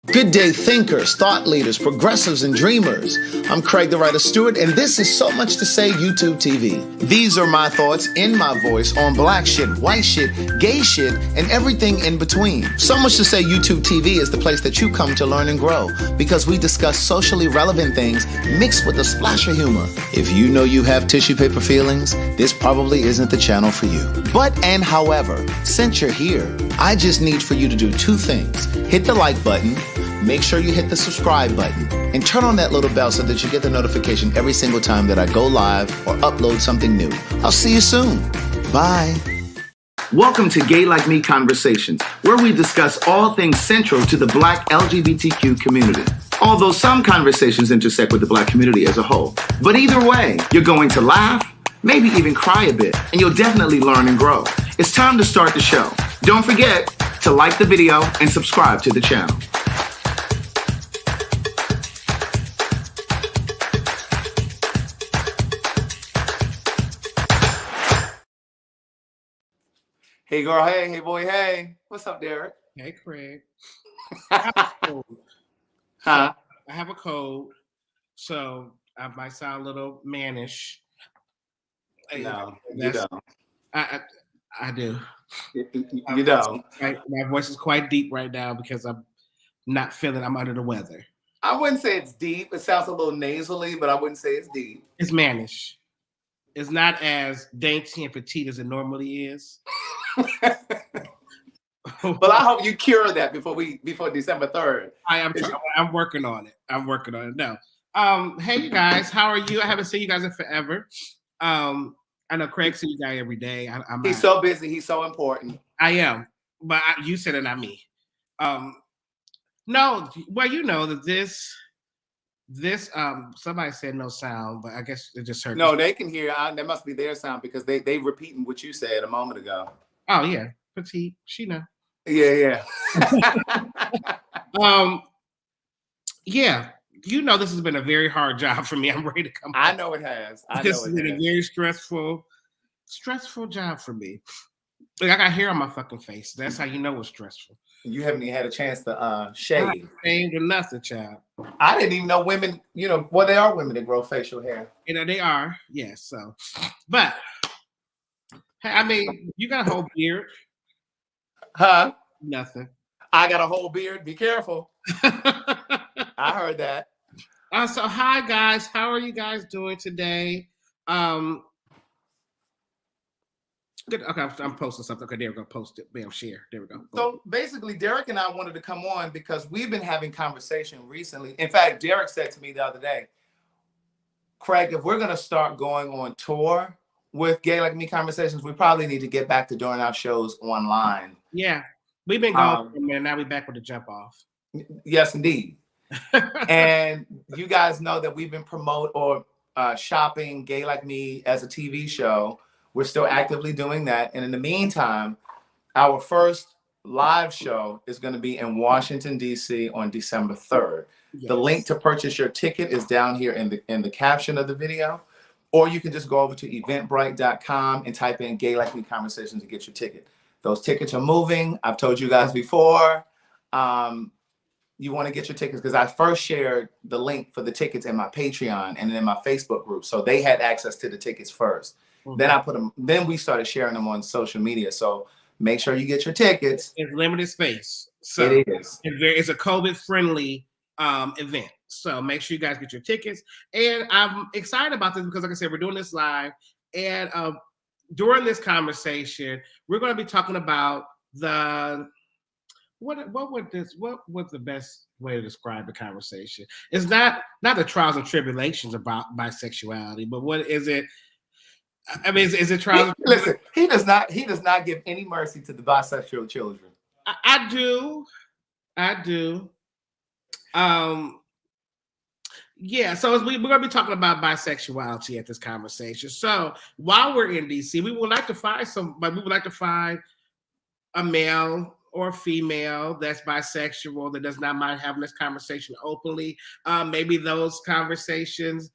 Good day, thinkers, thought leaders, progressives, and dreamers. I'm Craig the Writer Stewart, and this is So Much to Say YouTube TV. These are my thoughts in my voice on black shit, white shit, gay shit, and everything in between. So Much to Say YouTube TV is the place that you come to learn and grow because we discuss socially relevant things mixed with a splash of humor. If you know you have tissue paper feelings, this probably isn't the channel for you. However, since you're here, I just need for you to do two things. Hit the like button, make sure you hit the subscribe button, and turn on that little bell so that you get the notification every single time that I go live or upload something new. I'll see you soon. Bye. Welcome to Gay Like Me Conversations, where we discuss all things central to the Black LGBTQ community. Although some conversations intersect with the Black community as a whole. But either way, you're going to laugh, maybe even cry a bit, and you'll definitely learn and grow. It's time to start the show. Don't forget to like the video and subscribe to the channel. Hey girl, hey boy, hey. What's up, Derek? Hey Craig. I have a cold. Huh? I have a cold, so I might sound a little mannish. No, you don't. I do. You don't. My voice is quite deep right now because I'm not feeling I'm under the weather. I wouldn't say it's deep. It sounds a little nasally, but I wouldn't say it's deep. It's mannish. It's not as dainty and petite as it normally is. Well, I hope you cure that before December 3rd. I'm working on it. No. Hey you guys, how are you? I haven't seen you guys in forever. I know Craig sees you guys every day. He's so busy. He's so important. I am, but you said it, not me. No, well, you know that this somebody said no sound, but I guess it just heard. No, they can hear. That must be their sound because they repeating what you said a moment ago. Oh yeah, petite, she know. Yeah. Yeah. You know, this has been a very hard job for me. I'm ready to come. I know it has. This has been a very stressful job for me. Like I got hair on my fucking face. That's how you know it's stressful. You haven't even had a chance to shave. Shaved or nothing, child. I didn't even know women. Well, they are women that grow facial hair. They are. Yes. So, but I mean, you got a whole beard. Huh? Nothing. I got a whole beard. Be careful. I heard that. So hi guys, how are you guys doing today? Good. Okay, I'm posting something. Okay, there we go. Post it. Bam, share. There we go. Boom. So basically, Derek and I wanted to come on because we've been having conversation recently. In fact, Derek said to me the other day, Craig, if we're going to start going on tour with Gay Like Me Conversations, we probably need to get back to doing our shows online. Yeah, we've been going for a minute. Now we're back with the jump off. Yes, indeed. And you guys know that we've been shopping Gay Like Me as a TV show. We're still actively doing that. And in the meantime, our first live show is going to be in Washington, D.C. on December 3rd. Yes. The link to purchase your ticket is down here in the caption of the video. Or you can just go over to eventbrite.com and type in Gay Like Me Conversations to get your ticket. Those tickets are moving. I've told you guys before. You want to get your tickets because I first shared the link for the tickets in my Patreon and in my Facebook group. So they had access to the tickets first. Mm-hmm. Then we started sharing them on social media. So make sure you get your tickets. It's limited space. So it is. It's a COVID-friendly event. So make sure you guys get your tickets. And I'm excited about this because like I said, we're doing this live. And during this conversation, we're going to be talking about what was the best way to describe the conversation? It's not the trials and tribulations about bisexuality, but what is it? I mean, is it trials? Listen, he does not give any mercy to the bisexual children. I do. Yeah, so we're going to be talking about bisexuality at this conversation. So while we're in DC, we would like to find a male or female that's bisexual that does not mind having this conversation openly. Maybe those conversations.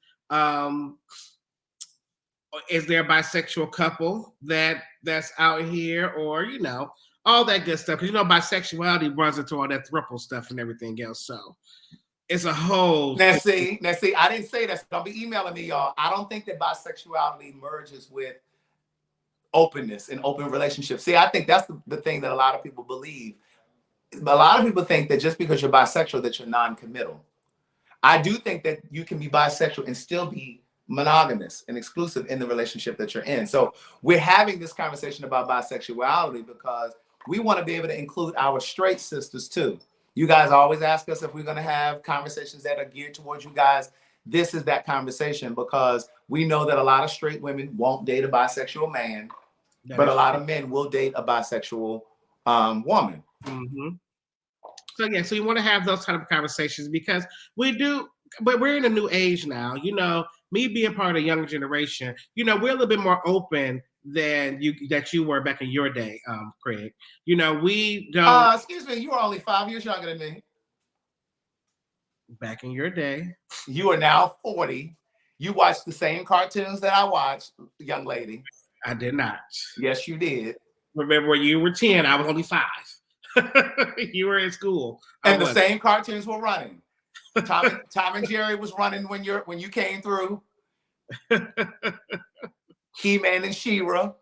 Is there a bisexual couple that's out here, or all that good stuff. Because bisexuality runs into all that throuple stuff and everything else. So it's a whole. Now see, I didn't say that. So don't be emailing me, y'all. I don't think that bisexuality merges with openness and open relationships. See, I think that's the thing that a lot of people believe. A lot of people think that just because you're bisexual, that you're non-committal. I do think that you can be bisexual and still be monogamous and exclusive in the relationship that you're in. So we're having this conversation about bisexuality because we want to be able to include our straight sisters too. You guys always ask us if we're going to have conversations that are geared towards you guys. This is that conversation because we know that a lot of straight women won't date a bisexual man, but a lot of men will date a bisexual woman. Mm-hmm. So you want to have those kind of conversations because we do, but we're in a new age now. Me being part of the younger generation, we're a little bit more open than you were back in your day, Craig. We don't. Excuse me, you were only 5 years younger than me. Back in your day. You are now 40. You watched the same cartoons that I watched, young lady. I did not. Yes, you did. Remember when you were 10, I was only 5. You were in school. And the same cartoons were running. Tom and Jerry was running when you came through. He-Man and She-Ra.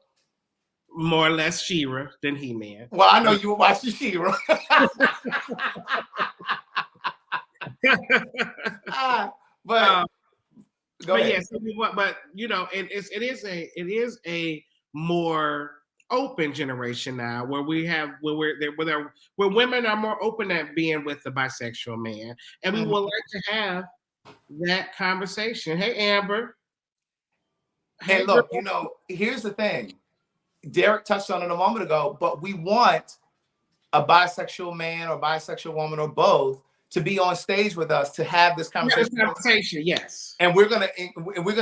More or less She-Ra than He-Man. Well, I know you were watching She-Ra. But yes, but it is a more open generation now where women are more open at being with the bisexual man, and we would like to have that conversation. Hey, Amber. Hey, look, here's the thing. Derek touched on it a moment ago, but we want a bisexual man or bisexual woman or both to be on stage with us to have this conversation. Yes. And we're gonna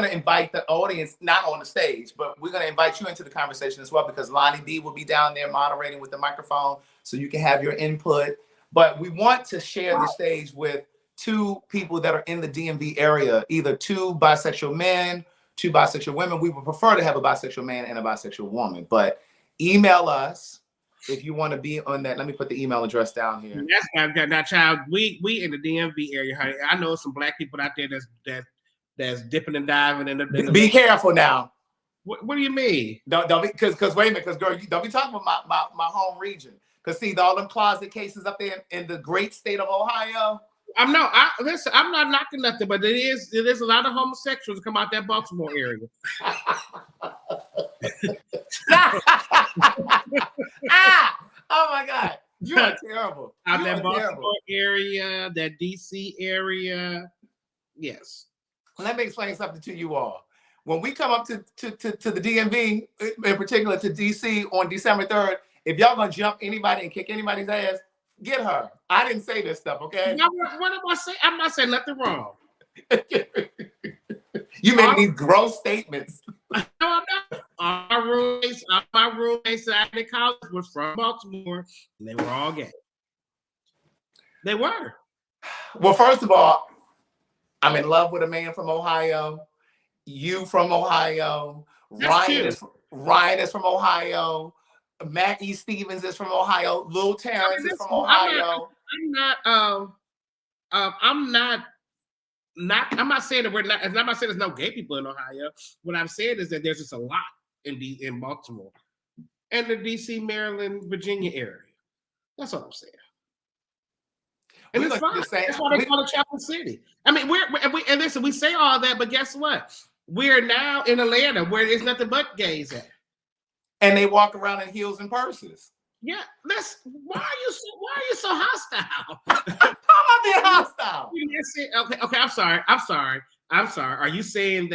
invite the audience, not on the stage, but we're gonna invite you into the conversation as well because Lonnie B will be down there moderating with the microphone, so you can have your input. But we want to share the stage with two people that are in the DMV area, either two bisexual men, two bisexual women. We would prefer to have a bisexual man and a bisexual woman, but email us if you want to be on that. Let me put the email address down here. Now, child, we in the DMV area, honey. I know some black people out there that's dipping and diving in the. Be careful now. What do you mean? Don't because wait a minute, because girl, you don't be talking about my home region. Because see, all them closet cases up there in the great state of Ohio. Listen, I'm not knocking nothing, but it is a lot of homosexuals that come out that Baltimore area. Oh my God, you are terrible. Out that Baltimore area, that DC area, yes. Well, let me explain something to you all. When we come up to the DMV, in particular to DC on December 3rd, if y'all gonna jump anybody and kick anybody's ass, get her. I didn't say this stuff, okay? What am I saying? I'm not saying nothing wrong. You make these gross statements. No, I'm not. My roommates that I in college was from Baltimore, and they were all gay. They were. Well, first of all, I'm in love with a man from Ohio. You from Ohio. Ryan is from Ohio. Matt E. Stevens is from Ohio. Lil Terrence is from Ohio. I'm not saying that we're not. I'm not saying there's no gay people in Ohio. What I'm saying is that there's just a lot in Baltimore and the DC, Maryland, Virginia area. That's all I'm saying. And it's fine. That's why they call it Chapel City. I mean, and listen, we say all that, but guess what? We're now in Atlanta where there's nothing but gays at. And they walk around in heels and purses. Yeah, why are you so hostile? How am I being hostile? Okay, I'm sorry. Are you saying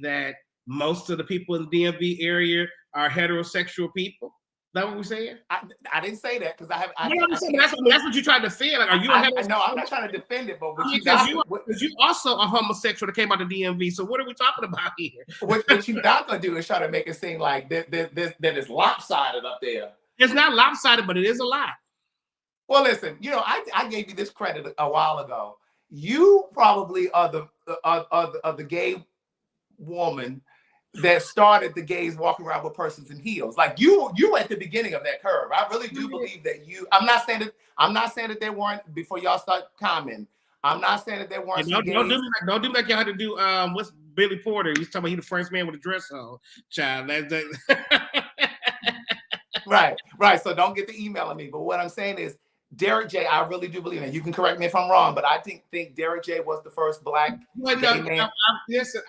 that most of the people in the DMV area are heterosexual people? Is that what we're saying? I didn't say that because that's what you tried to feel. Like, are you? No, I'm not trying to defend it, but because you also a homosexual that came out of the DMV. So what are we talking about here? What you're not gonna do is try to make it seem like that it's lopsided up there. It's not lopsided, but it is a lot. Well, listen, I gave you this credit a while ago. You probably are the gay woman that started the gays walking around with persons in heels. Like you at the beginning of that curve. I really do believe that you. I'm not saying that they weren't before y'all start commenting. I'm not saying that they weren't. Don't do me like y'all had to do. What's Billy Porter? He's talking about he the first man with a dress on. Child, right. So don't get the email at me. But what I'm saying is, Derrick J, I really do believe in. You can correct me if I'm wrong, but I think Derrick J was the first black gay man. Listen.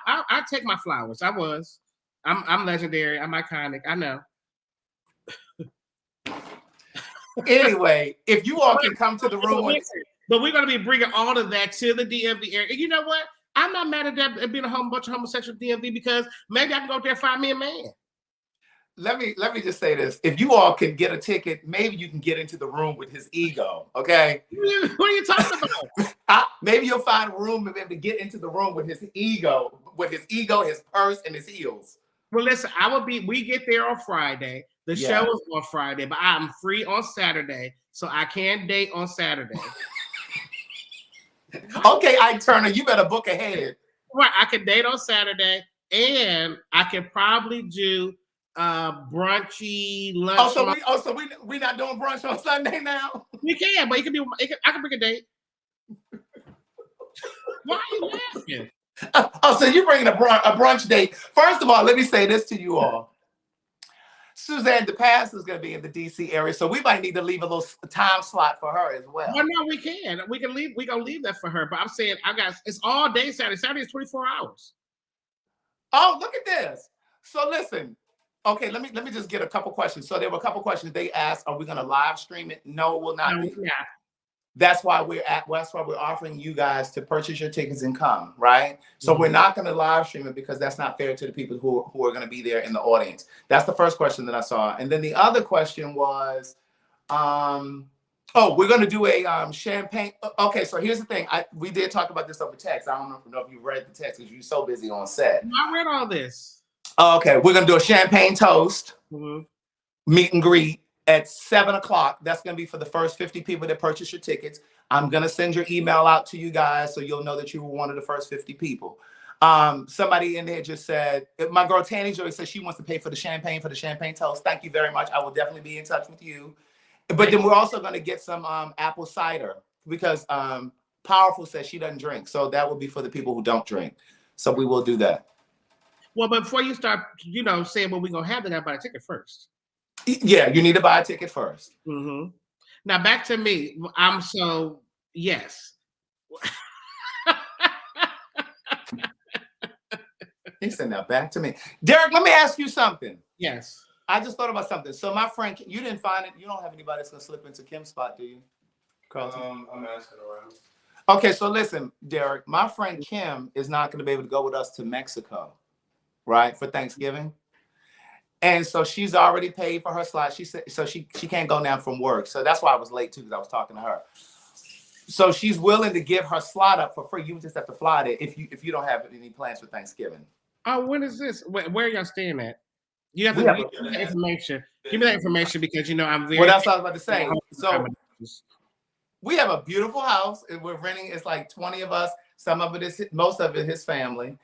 I take my flowers. I'm legendary. I'm iconic. I know. Anyway, if you all can come to the room, but we're gonna be bringing all of that to the DMV area. And you know what? I'm not mad at that being a whole bunch of homosexual DMV because maybe I can go up there and find me a man. Let me just say this. If you all can get a ticket, maybe you can get into the room with his ego. Okay. What are you talking about? Maybe you'll find room for him to get into the room with his ego, his purse, and his heels. Well, listen, we get there on Friday. The show is on Friday, but I'm free on Saturday, so I can date on Saturday. Okay, Ike Turner, you better book ahead. Right, I can date on Saturday, and I can probably do brunchy lunch. So we not doing brunch on Sunday now? We can, but I can bring a date. Why are you laughing? So you're bringing a brunch date. First of all, let me say this to you all. Suzanne DePass is going to be in the DC area, so we might need to leave a little time slot for her as well. Well, no, we can. We can leave. We're going to leave that for her. But I'm saying it's all day Saturday. Saturday is 24 hours. Oh, look at this. So listen. Okay, let me just get a couple questions. So there were a couple questions they asked. Are we going to live stream it? No, we'll not. No, That's why we're offering you guys to purchase your tickets and come, right? So we're not going to live stream it because that's not fair to the people who are going to be there in the audience. That's the first question that I saw. And then the other question was, we're going to do a champagne. Okay, so here's the thing. We did talk about this over text. I don't know if you read the text because you're so busy on set. I read all this. Okay, we're going to do a champagne toast, meet and greet. At 7:00, that's going to be for the first 50 people that purchase your tickets. I'm going to send your email out to you guys so you'll know that you were one of the first 50 people. Somebody in there just said, my girl Tanny Joy says she wants to pay for the champagne toast. Thank you very much. I will definitely be in touch with you. But then we're also going to get some apple cider because Powerful says she doesn't drink. So that will be for the people who don't drink. So we will do that. Well, but before you start, saying what we're going to have, then I buy a ticket first. Yeah, you need to buy a ticket first. Mm-hmm. Now back to me. Yes. He said, now back to me. Derrick, let me ask you something. Yes. I just thought about something. So my friend, you didn't find it. You don't have anybody that's going to slip into Kim's spot, do you? Carlton? I'm asking around. Okay, so listen, Derrick, my friend Kim is not going to be able to go with us to Mexico, right, for Thanksgiving. And so she's already paid for her slot. She said so she can't go now from work. So that's why I was late too, because I was talking to her. So she's willing to give her slot up for free. You just have to fly there if you don't have any plans for Thanksgiving. Oh, when is this? Where are y'all staying at? You have to give me that information. Give me that information because I'm very. Well, that's what I was about to say. So we have a beautiful house, and we're renting. It's like 20 of us. Most of it his family,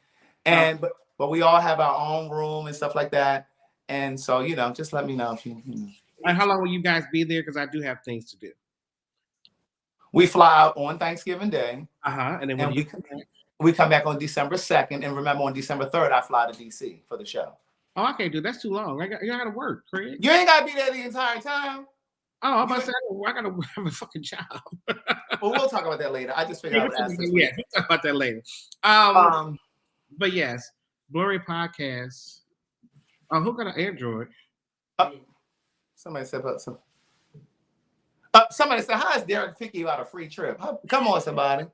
and but we all have our own room and stuff like that. And so, just let me know if you. And how long will you guys be there? Because I do have things to do. We fly out on Thanksgiving Day. And then we come back on December 2nd. And remember, on December 3rd, I fly to DC for the show. Oh, I can't do that's too long. I got to work, Craig. You ain't got to be there the entire time. Oh, I'm about to say, I got to have a fucking job. Well, we'll talk about that later. I just figured I would ask this. Yeah, we'll talk about that later. But yes, Blurry Podcast. Oh, who got an Android? Somebody said, somebody said, how is Derrick picking you out a free trip? Come on, somebody.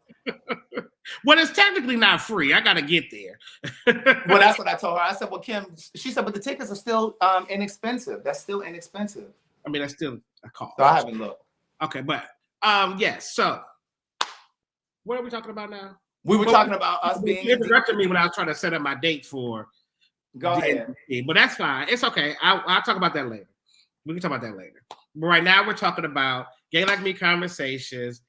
Well, it's technically not free. I got to get there. Well, that's what I told her. I said, well, Kim, she said, but the tickets are still inexpensive. That's still inexpensive. I mean, that's still a cost. So I haven't looked. Okay, but yes. So what are we talking about now? We were talking about us being. You interrupted me when I was trying to set up my date for. Go ahead. But that's fine. It's okay. I'll talk about that later. We can talk about that later. But right now we're talking about Gay Like Me Conversations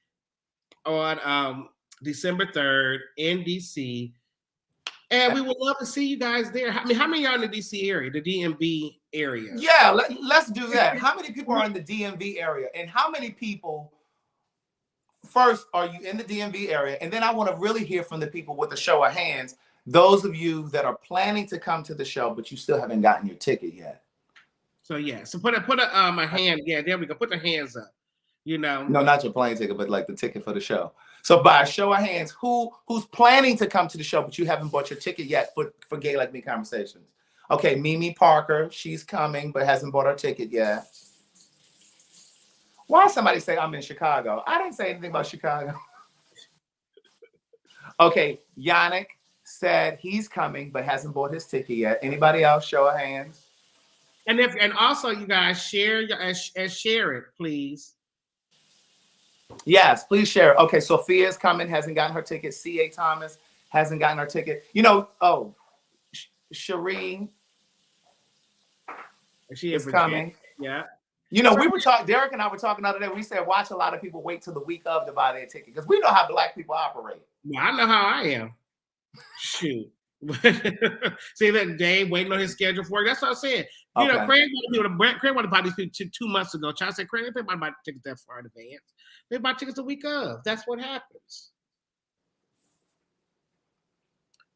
on December 3rd in DC. And we would love to see you guys there. I mean, how many are in the DC area, the DMV area? Yeah, let's do that. How many people are in the DMV area? And how many people, first, are you in the DMV area? And then I want to really hear from the people with a show of hands, those of you that are planning to come to the show, but you still haven't gotten your ticket yet. So yeah, so put a hand. Yeah, there we go. Put the hands up. You know. No, not your plane ticket, but like the ticket for the show. So by a show of hands, who's planning to come to the show, but you haven't bought your ticket yet for Gay Like Me Conversations? Okay, Mimi Parker, she's coming, but hasn't bought her ticket yet. Why somebody say I'm in Chicago? I didn't say anything about Chicago. Okay, Yannick said he's coming, but hasn't bought his ticket yet. Anybody else? Show of hands. And also you guys share it, please. Yes, please share. Okay, Sophia's coming, hasn't gotten her ticket. C.A. Thomas hasn't gotten her ticket. You know, Cherie is coming. Yeah. You know, we were talking, Derek and I were talking the other day. We said, watch a lot of people wait till the week of to buy their ticket because we know how Black people operate. Well, I know how I am. Shoot. See that Dave waiting on his schedule for it. That's what I said. You know, Craig wanted to buy these people 2 months ago. Charles said, Craig, they buy tickets that far in advance. They buy tickets the week of. That's what happens.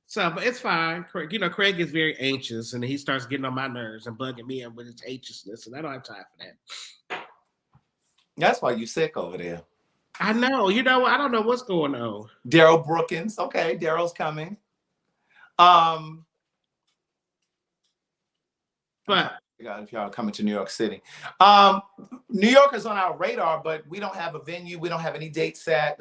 So, but it's fine. Craig, you know, Craig is very anxious, and he starts getting on my nerves and bugging me with his anxiousness, and I don't have time for that. That's why you sick over there. I know. You know, I don't know what's going on. Daryl Brookins. Okay, Daryl's coming. But if y'all are coming to New York City, New York is on our radar, but we don't have a venue. We don't have any dates set.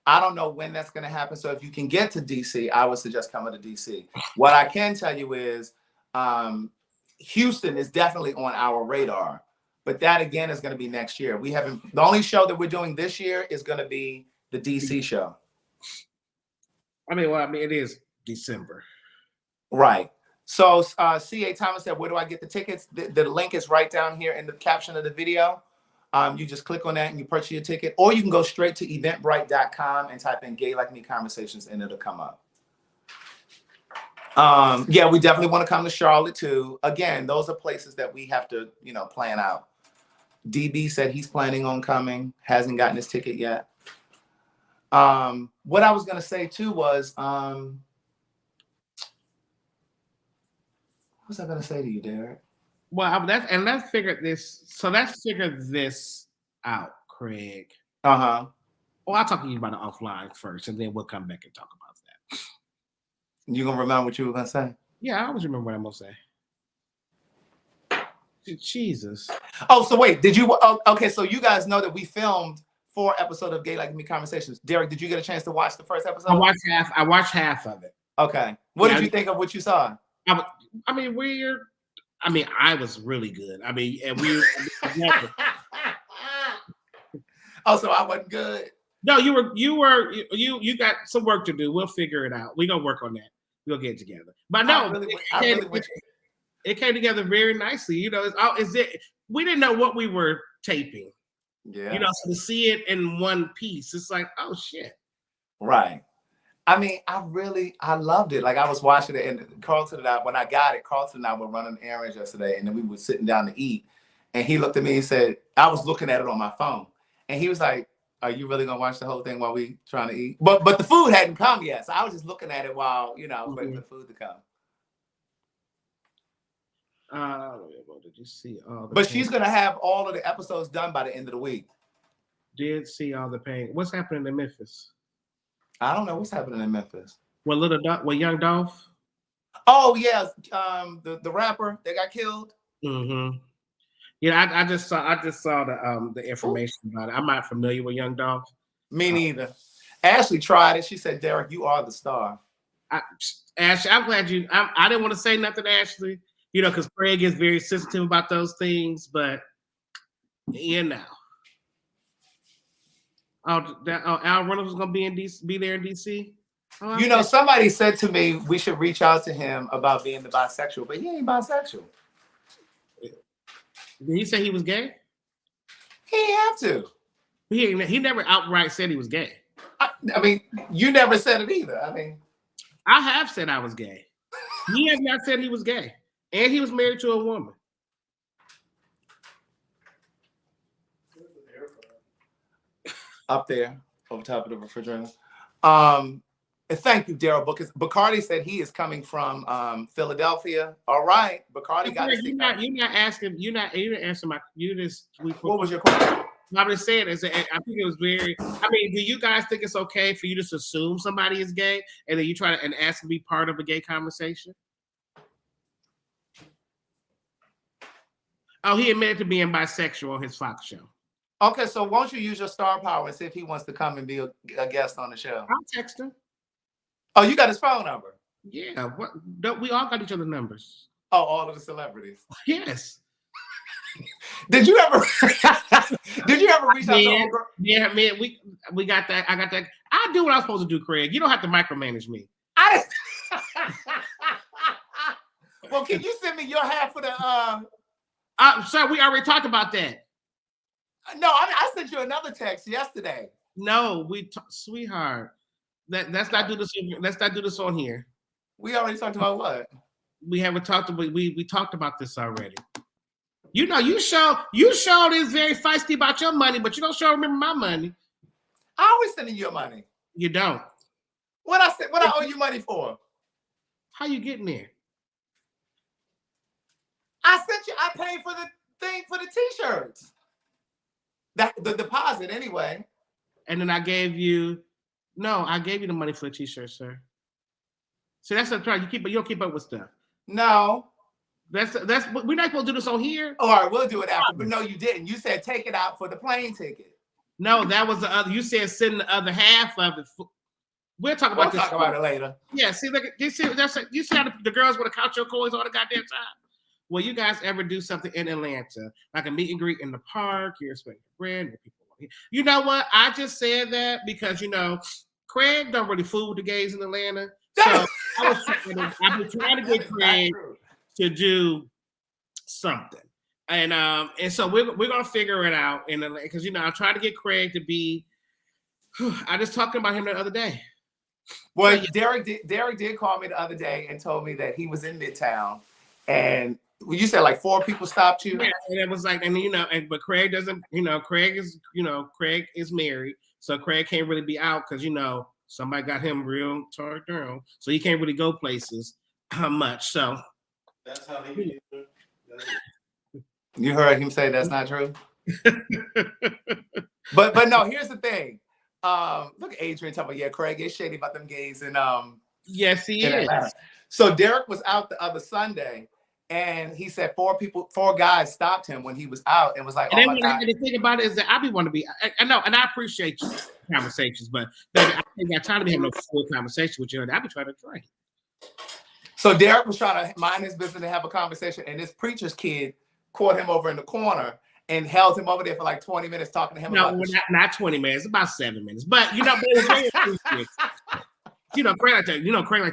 I don't know when that's going to happen. So if you can get to DC, I would suggest coming to DC. What I can tell you is Houston is definitely on our radar, but that again is going to be next year. The only show that we're doing this year is going to be the DC show. I mean, it is December. Right. So C.A. Thomas said, where do I get the tickets? The link is right down here in the caption of the video. You just click on that and you purchase your ticket, or you can go straight to eventbrite.com and type in Gay Like Me Conversations and it'll come up. Yeah, we definitely want to come to Charlotte too. Again, those are places that we have to, plan out. DB said he's planning on coming, hasn't gotten his ticket yet. What I was going to say too was, what was I going to say to you, Derek? Well, let's figure this out, Craig. Uh-huh. Well, I'll talk to you about it offline first, and then we'll come back and talk about that. You gonna remember what you were gonna say? Yeah, I always remember what I'm gonna say. Jesus. Oh, so wait, did you? Okay, so you guys know that we filmed 4 episodes of Gay Like Me Conversations. Derek, did you get a chance to watch the first episode? I watched half of it. Okay. What did you think of what you saw? I was really good. I mean, and we. Oh, so I wasn't good. No, you got some work to do. We'll figure it out. We're gonna work on that. We'll get together. But no, it came together very nicely. We didn't know what we were taping. Yeah. So to see it in one piece, it's like, oh shit. Right. I mean, I loved it. Like I was watching it, and Carlton and I, when I got it, Carlton and I were running errands yesterday, and then we were sitting down to eat, and he looked at me and said, I was looking at it on my phone, and he was like, are you really gonna watch the whole thing while we trying to eat? But the food hadn't come yet, so I was just looking at it while I was waiting for the food to come. Did you see all the? But she's gonna have all of the episodes done by the end of the week. Did see all the pain. What's happening in Memphis? I don't know what's happening in Memphis. Young Dolph? Oh yeah, the rapper that got killed. Mm-hmm. Yeah, I just saw the information about it. I'm not familiar with Young Dolph. Me neither. Ashley tried it. She said, "Derek, you are the star." Ashley, I'm glad you. I didn't want to say nothing, Ashley. Because Craig is very sensitive about those things, but Al Reynolds is gonna be there in DC. Somebody said to me we should reach out to him about being the bisexual, but he ain't bisexual. Did he say he was gay? He ain't have to. He never outright said he was gay. I mean, you never said it either. I mean, I have said I was gay. He has not said he was gay, and he was married to a woman. Up there, over top of the refrigerator. And thank you, Daryl. Because Bacardi said he is coming from Philadelphia. All right, Bacardi got to You're not asking. You didn't answer my. You just. What was your question? I'm just saying. I think it was very. I mean, do you guys think it's okay for you to just assume somebody is gay and then you try to and ask to be part of a gay conversation? Oh, he admitted to being bisexual on his Fox show. Okay, so won't you use your star power and see if he wants to come and be a guest on the show? I'll text him. Oh, you got his phone number? Yeah. What? We all got each other's numbers. Oh, all of the celebrities. Yes. Did you ever reach out to her? Yeah, man. We got that. I got that. I do what I'm supposed to do, Craig. You don't have to micromanage me. Well, can you send me your half of the Sir, we already talked about that. No, I sent you another text yesterday. No, sweetheart. Let's not do this. Let's not do this on here. We already talked about what? We haven't talked about. We talked about this already. You know, you show is very feisty about your money, but you don't remember my money. I always sending you money. You don't. What I owe you money for? How you getting there? I paid for the thing for the t-shirts. The deposit anyway. And then I gave you the money for the t-shirt, sir. So that's the try. You don't keep up with stuff. No. That's we're not supposed to do this on here. All right, we'll do it after. But no, you didn't. You said take it out for the plane ticket. No, that was the other. You said send the other half of it. We'll talk about this. Talk about it later. Yeah, see, look, you see how the girls want to count your coins all the goddamn time. Will you guys ever do something in Atlanta, like a meet and greet in the park? You're expecting friends, people. You know what? I just said that because Craig don't really fool with the gays in Atlanta. So I've been trying to get Craig to do something, and so we're gonna figure it out in Atlanta because I'm trying to get Craig to be. I just talked about him the other day. Well, Derek did call me the other day and told me that he was in Midtown, and you said like 4 people stopped you. Yeah, and it was like, but Craig doesn't. Craig is married, so Craig can't really be out because somebody got him real turned down, so he can't really go places much. So that's how he. You heard him say that's not true. but no, here's the thing. Look at Adrian talking about Craig is shady about them gays and yes, he is. Atlanta. So Derek was out the other Sunday, and he said 4 guys stopped him when he was out and was like, and "Oh my God." The thing about it is that I want to be. I know, and I appreciate your conversations, but baby, I ain't got time to be having no full conversation with you. And I be trying to drink. So Derek was trying to mind his business and have a conversation, and this preacher's kid caught him over in the corner and held him over there for like 20 minutes talking to him. No, not 20 minutes, about 7 minutes. But Craig like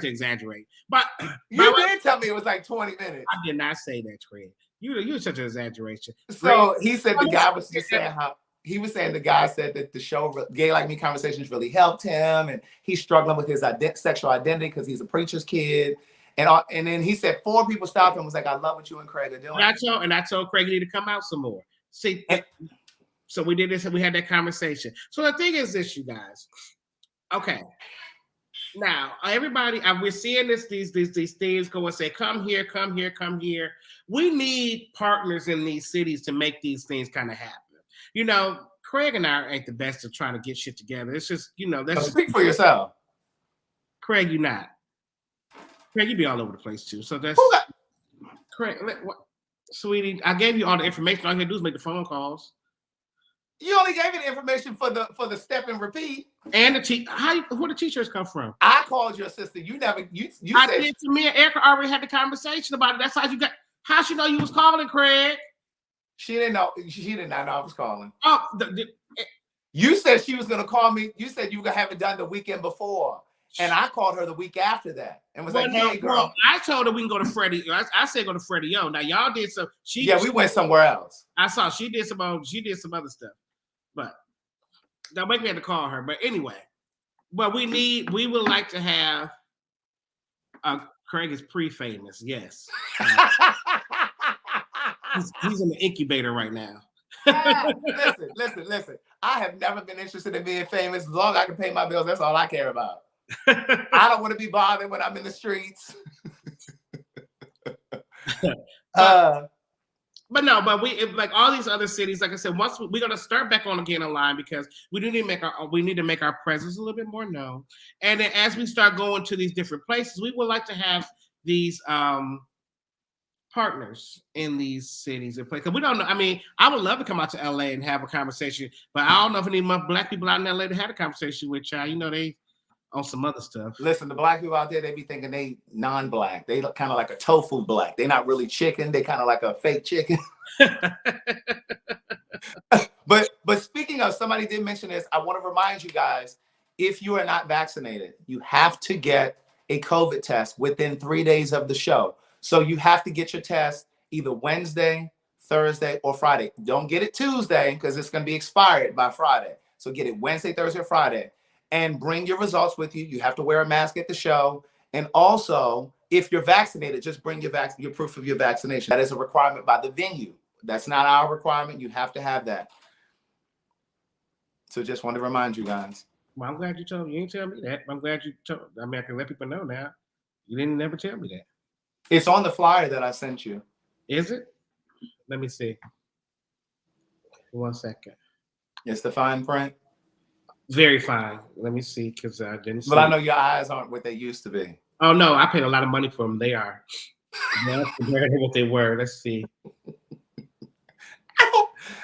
to exaggerate. But you did tell me it was like 20 minutes. I did not say that, Craig. You're such an exaggeration. So he said the guy was just saying how he was saying the guy said that the show Gay Like Me Conversations really helped him, and he's struggling with his sexual identity because he's a preacher's kid. And then he said 4 people stopped him and was like, "I love what you and Craig are doing." And I told Craig you need to come out some more. See, so we did this and we had that conversation. So the thing is this, you guys. Okay. Now, everybody, we're seeing these things go and say, come here, come here, come here. We need partners in these cities to make these things kind of happen. Craig and I ain't the best at trying to get shit together. It's just, that's speak for yourself. Craig, you're not. Craig, you be all over the place too. So that's Craig. Sweetie, I gave you all the information. All you gotta do is make the phone calls. You only gave me the information for the step and repeat. And where the t-shirts come from? I called your sister. You never. You I said did. To me and Erica already had the conversation about it. That's how you got. How she know you was calling, Craig? She didn't know. She did not know I was calling. Oh, you said she was gonna call me. You said you were gonna have it done the weekend before. And I called her the week after that and was "Hey, girl." I told her we can go to Freddie. I said go to Freddie O. Now y'all did some. We went somewhere else. I saw she did some other stuff, but now make me have to call her. But anyway, we would like to have Craig is pre-famous. Yes, he's in the incubator right now. Listen. I have never been interested in being famous. As long as I can pay my bills, that's all I care about. I don't want to be bothered when I'm in the streets. But we like all these other cities. Like I said, once we're gonna start back on again online because we need to make our presence a little bit more known. And then as we start going to these different places, we would like to have these partners in these cities and places. Because we don't know. I mean, I would love to come out to LA and have a conversation, but I don't know if any Black people out in LA to have a conversation with y'all. You know, they on some other stuff. Listen, the Black people out there, they be thinking they non-Black. They look kind of like a tofu Black. They're not really chicken. They kind of like a fake chicken. But speaking of, somebody did mention this. I want to remind you guys, if you are not vaccinated, you have to get a COVID test within 3 days of the show. So you have to get your test either Wednesday, Thursday, or Friday. Don't get it Tuesday because it's going to be expired by Friday. So get it Wednesday, Thursday, or Friday. And bring your results with you. You have to wear a mask at the show. And also, if you're vaccinated, just bring your proof of your vaccination. That is a requirement by the venue. That's not our requirement. You have to have that. So just want to remind you guys. Well, I'm glad you told me. You didn't tell me that. I'm glad you told. I mean, I can let people know now. You didn't never tell me that. It's on the flyer that I sent you. Is it? Let me see. 1 second. It's the fine print. Very fine. Let me see, because I didn't see. But I know your eyes aren't what they used to be. Oh no, I paid a lot of money for them. They are. That's compared to what they were. Let's see.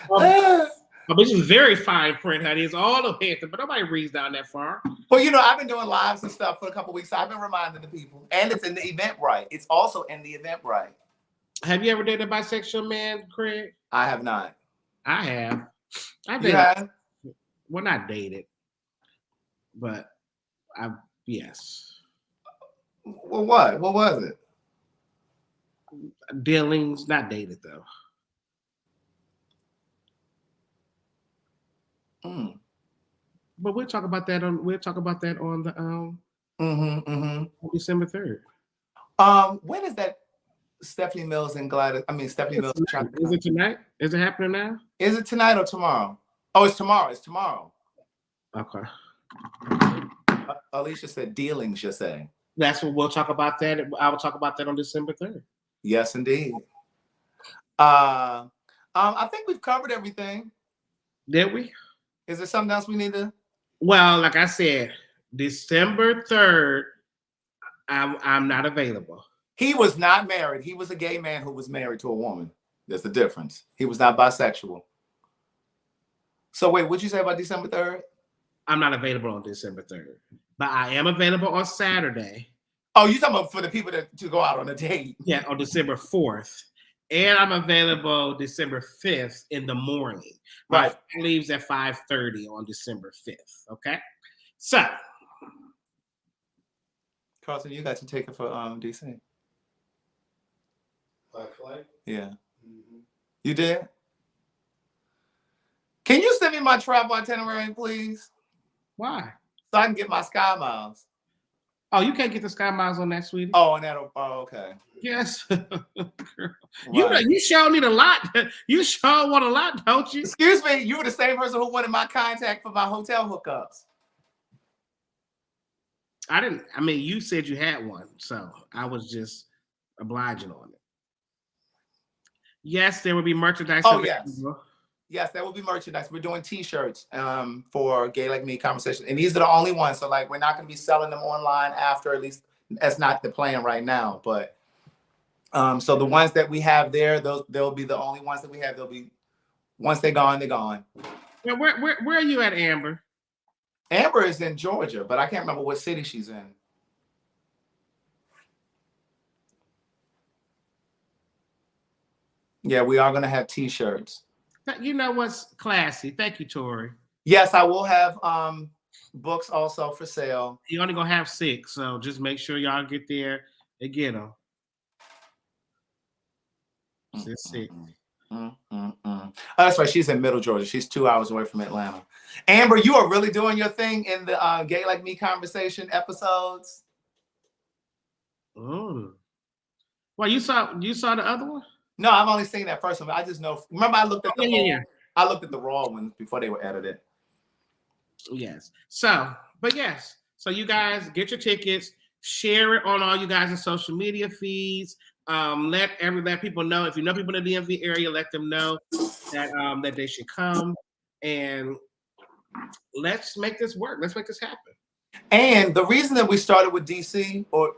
But this is very fine print, honey. It's all the way, but nobody reads down that far. Well, you know, I've been doing lives and stuff for a couple weeks. So I've been reminding the people, and it's in the Eventbrite. It's also in the Eventbrite. Have you ever dated a bisexual man, Craig? I have not. I have. I You dated. have? Well, not dated, but yes. Well, what? What was it? Dealings, not dated though. But we'll talk about that on the on December 3rd. When is that Stephanie Mills and Gladys? I mean Stephanie Mills. Is it tonight? Is it happening now? Is it tonight or tomorrow? Oh, it's tomorrow. It's tomorrow. Okay. Alicia said dealings, you're saying. That's what we'll talk about that. I will talk about that on December 3rd. Yes, indeed. I think we've covered everything. Did we? Is there something else we need to? Well, like I said, December 3rd, I'm not available. He was not married. He was a gay man who was married to a woman. There's the difference. He was not bisexual. So wait, what'd you say about December 3rd? I'm not available on December 3rd, but I am available on Saturday. Oh, you talking about for the people to go out on a date? Yeah, on December 4th. And I'm available December 5th in the morning. Right. My leaves at 5:30 on December 5th. Okay. So Carlton, you got to take it for DC. Black flag? Yeah. You did? Can you send me my travel itinerary, please? why? So I can get my Sky Miles. Oh, you can't get the Sky Miles on that, sweetie. Oh, and that'll. Oh, okay. Yes. Right. You sure need a lot. You sure want a lot, don't you? Excuse me, you were the same person who wanted my contact for my hotel hookups. I didn't. I mean, you said you had one, so I was just obliging on it. Yes, there will be merchandise. Oh, yes. Yes, that will be merchandise. We're doing T-shirts for Gay Like Me Conversation. And these are the only ones. So, like, we're not going to be selling them online after, at least that's not the plan right now. But so the ones that we have there, they'll be the only ones that we have. They'll be, once they're gone, they're gone. Yeah, where are you at, Amber? Amber is in Georgia, but I can't remember what city she's in. Yeah, we are going to have T-shirts. You know what's classy? Thank you, Tori. Yes, I will have books also for sale. You're only gonna have 6, so just make sure y'all get there and get them. Just 6. Oh, that's right. She's in Middle Georgia. She's 2 hours away from Atlanta. Amber, you are really doing your thing in the Gay Like Me Conversation episodes. Mm. Well, you saw the other one? No, I've only seen that first one. I just know. Remember, I looked at the Yeah. I looked at the raw ones before they were edited. Yes. So, but yes. So you guys get your tickets, share it on all you guys' social media feeds. Let people know. If you know people in the DMV area, let them know that that they should come, and let's make this work. Let's make this happen. And the reason that we started with DC, or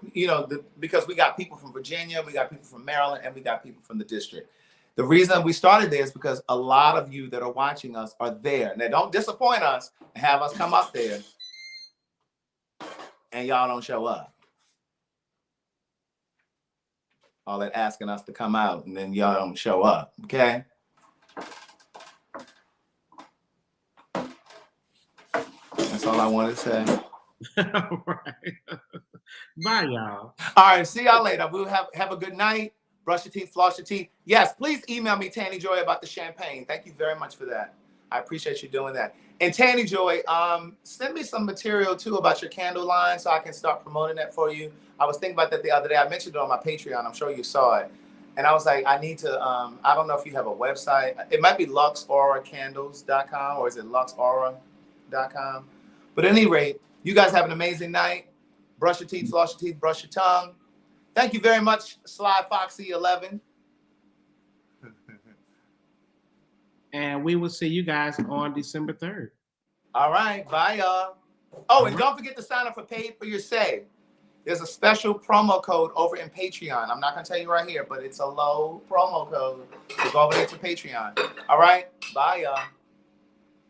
because we got people from Virginia, we got people from Maryland, and we got people from the district. The reason that we started there is because a lot of you that are watching us are there. Now, don't disappoint us and have us come up there and y'all don't show up. All that asking us to come out and then y'all don't show up, okay? That's all I wanted to say. All right. Bye, y'all. All right, see y'all later. We'll have a good night. Brush your teeth, floss your teeth. Yes, please email me, Tanny Joy, about the champagne. Thank you very much for that. I appreciate you doing that. And Tanny Joy, send me some material too about your candle line so I can start promoting that for you. I was thinking about that the other day. I mentioned it on my Patreon. I'm sure you saw it. And I was like, I need to, I don't know if you have a website. It might be luxauracandles.com, or is it luxaura.com? But at any rate, you guys have an amazing night. Brush your teeth, floss your teeth, brush your tongue. Thank you very much, Sly Foxy 11. And we will see you guys on December 3rd. All right, bye, y'all. Oh, and don't forget to sign up for Paid for Your Say. There's a special promo code over in Patreon. I'm not going to tell you right here, but it's a low promo code. So go over there to Patreon. All right, bye, y'all.